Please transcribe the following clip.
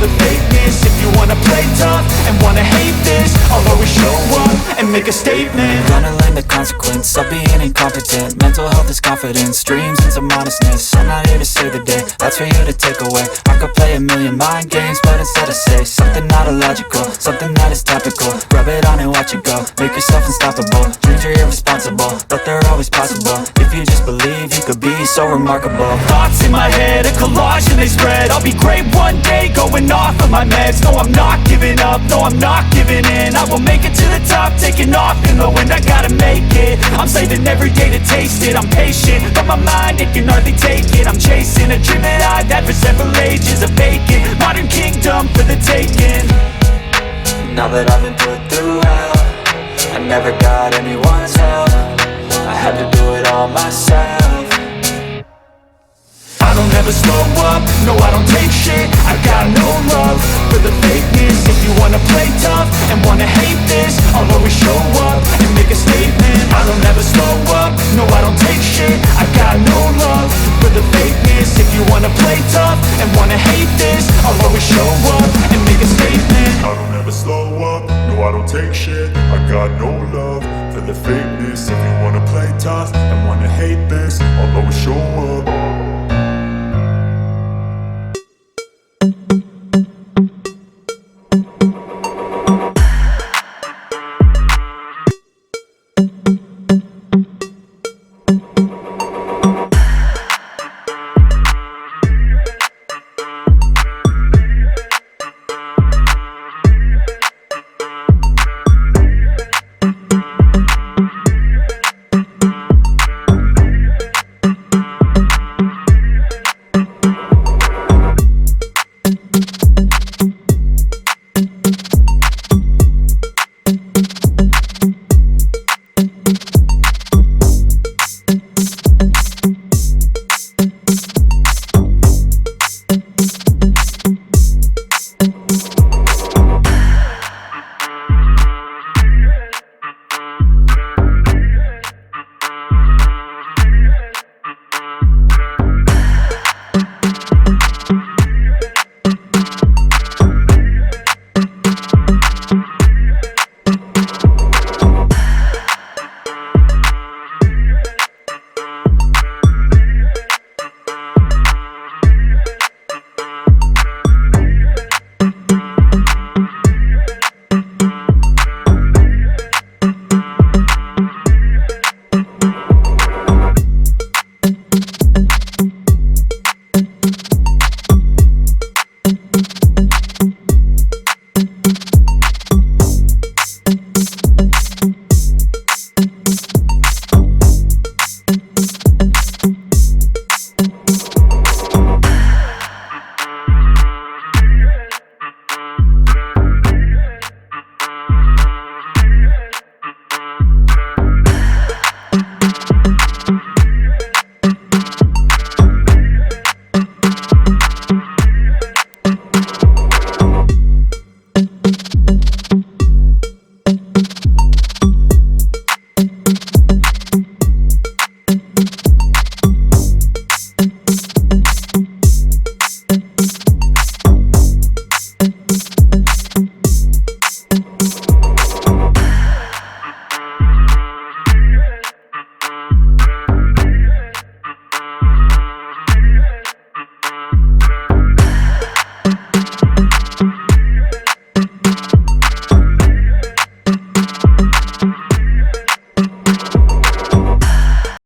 the fakeness. If you wanna play tough and wanna hate this, I'll always show up and make a statement. Gonna learn the consequence of being incompetent. Mental health is confidence, dreams and some modestness. I'm not here to save the day, that's for you to take away. I could play a million mind games, but instead I say something not illogical, something that is topical. Rub it on and watch it go, make yourself unstoppable. Dreams are irresponsible, but they're always possible. If you just believe, you could be so remarkable. Thoughts in my head, a collage and they spread. I'll be great one day, going off of my meds. No, I'm not giving up, no, I'm not giving in. I will make it to the top, taking off in the wind. I gotta make it, I'm saving every day to taste it. I'm patient, but my mind, it can hardly take it. I'm chasing a dream that I've had for several ages. A vacant, modern kingdom for the taking. Now that I've been put through hell, I never got anyone's help. I had to do it all myself. I don't ever slow up, no I don't take shit. I got no love for the fakeness. If you wanna play tough and wanna hate this, I'll always show up and make a statement. I don't ever slow up, no I don't take shit. I got no love for the fakeness. If you wanna play tough and wanna hate this, I'll always show up and make a statement. I don't ever slow up, no I don't take shit. I got no love for the fakeness. If you wanna play tough and wanna hate this, I'll always show up.